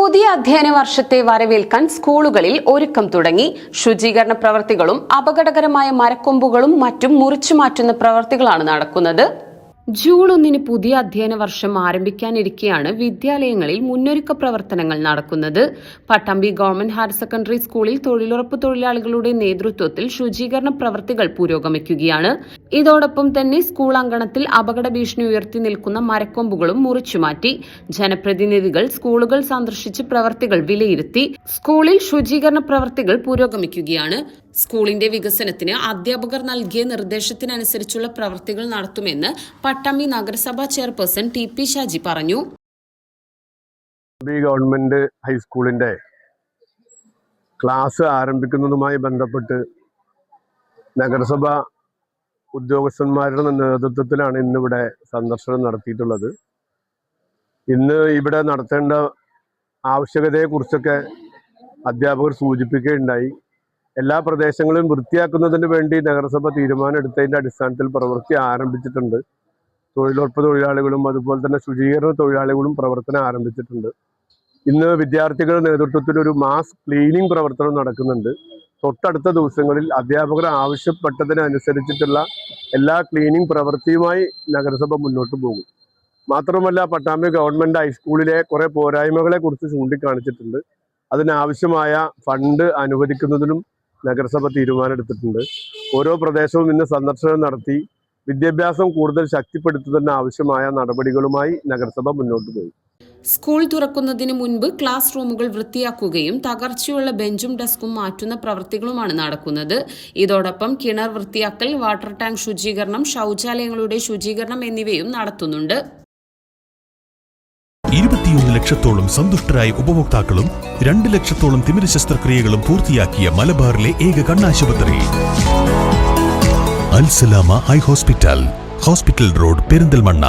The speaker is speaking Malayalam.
പുതിയ അധ്യയന വർഷത്തെ വരവേൽക്കാൻ സ്കൂളുകളിൽ ഒരുക്കം തുടങ്ങി. ശുചീകരണ പ്രവൃത്തികളും അപകടകരമായ മരക്കൊമ്പുകളും മറ്റും മുറിച്ചു മാറ്റുന്ന പ്രവൃത്തികളാണ് നടക്കുന്നത്. ജൂൺ 1 പുതിയ അധ്യയന വർഷം ആരംഭിക്കാനിരിക്കെയാണ് വിദ്യാലയങ്ങളിൽ മുന്നൊരുക്ക പ്രവർത്തനങ്ങൾ നടക്കുന്നത്. പട്ടാമ്പി ഗവൺമെന്റ് ഹയർ സെക്കൻഡറി സ്കൂളിൽ തൊഴിലുറപ്പ് തൊഴിലാളികളുടെ നേതൃത്വത്തിൽ ശുചീകരണ പ്രവൃത്തികൾ പുരോഗമിക്കുകയാണ്. ഇതോടൊപ്പം തന്നെ സ്കൂൾ അങ്കണത്തിൽ അപകട ഭീഷണി ഉയർത്തി നിൽക്കുന്ന മരക്കൊമ്പുകളും മുറിച്ചുമാറ്റി. ജനപ്രതിനിധികൾ സ്കൂളുകൾ സന്ദർശിച്ച് പ്രവൃത്തികൾ വിലയിരുത്തി. സ്കൂളിൽ ശുചീകരണ പ്രവൃത്തികൾ പുരോഗമിക്കുകയാണ്. സ്കൂളിന്റെ വികസനത്തിന് അധ്യാപകർ നൽകിയ നിർദ്ദേശത്തിനനുസരിച്ചുള്ള പ്രവൃത്തികൾ നടത്തുമെന്ന് പട്ടാമ്പി നഗരസഭാ ചെയർപേഴ്സൺ ടി.പി. ഷാജി പറഞ്ഞു. ഗവൺമെന്റ് ഹൈസ്കൂളിന്റെ ക്ലാസ് ആരംഭിക്കുന്നതുമായി ബന്ധപ്പെട്ട് നഗരസഭ ഉദ്യോഗസ്ഥന്മാരുടെ നേതൃത്വത്തിലാണ് ഇന്നിവിടെ സന്ദർശനം നടത്തിയിട്ടുള്ളത്. ഇന്ന് ഇവിടെ നടത്തേണ്ട ആവശ്യകതയെക്കുറിച്ചൊക്കെ അധ്യാപകർ സൂചിപ്പിക്കുകയുണ്ടായി. എല്ലാ പ്രദേശങ്ങളും വൃത്തിയാക്കുന്നതിന് വേണ്ടി നഗരസഭ തീരുമാനമെടുത്തതിൻ്റെ അടിസ്ഥാനത്തിൽ പ്രവൃത്തി ആരംഭിച്ചിട്ടുണ്ട്. തൊഴിലുറപ്പ് തൊഴിലാളികളും അതുപോലെ തന്നെ ശുചീകരണ തൊഴിലാളികളും പ്രവർത്തനം ആരംഭിച്ചിട്ടുണ്ട്. ഇന്ന് വിദ്യാർത്ഥികളുടെ നേതൃത്വത്തിൽ ഒരു മാസ് ക്ലീനിങ് പ്രവർത്തനം നടക്കുന്നുണ്ട്. തൊട്ടടുത്ത ദിവസങ്ങളിൽ അധ്യാപകർ ആവശ്യപ്പെട്ടതിനനുസരിച്ചിട്ടുള്ള എല്ലാ ക്ലീനിങ് പ്രവൃത്തിയുമായി നഗരസഭ മുന്നോട്ട് പോകും. മാത്രമല്ല, പട്ടാമ്പി ഗവൺമെന്റ് ഹൈസ്കൂളിലെ കുറെ പോരായ്മകളെ കുറിച്ച് ചൂണ്ടിക്കാണിച്ചിട്ടുണ്ട്. അതിനാവശ്യമായ ഫണ്ട് അനുവദിക്കുന്നതിനും നഗരസഭ തീരുമാനമെടുത്തിട്ടുണ്ട്. ഓരോ പ്രദേശവും ഇന്ന് സന്ദർശനം നടത്തി വിദ്യാഭ്യാസം കൂടുതൽ ശക്തിപ്പെടുത്തുന്നതിന് ആവശ്യമായ നടപടികളുമായി നഗരസഭ മുന്നോട്ട് പോയി. സ്കൂൾ തുറക്കുന്നതിന് മുൻപ് ക്ലാസ് റൂമുകൾ വൃത്തിയാക്കുകയും തകർച്ചയുള്ള ബെഞ്ചും ഡെസ്കും മാറ്റുന്ന പ്രവൃത്തികളുമാണ് നടക്കുന്നത്. ഇതോടൊപ്പം കിണർ വൃത്തിയാക്കൽ, വാട്ടർ ടാങ്ക് ശുചീകരണം, ശൗചാലയങ്ങളുടെ ശുചീകരണം എന്നിവയും നടത്തുന്നുണ്ട്. 21 ലക്ഷത്തോളം സന്തുഷ്ടരായ ഉപഭോക്താക്കളും 2 ലക്ഷത്തോളം തിമിര ശസ്ത്രക്രിയകളും പൂർത്തിയാക്കിയ മലബാറിലെ ഏക കണ്ണാശുപത്രി അൽ സലാമ ഹൈ ഹോസ്പിറ്റൽ റോഡ്, പെരിന്തൽമണ്ണ.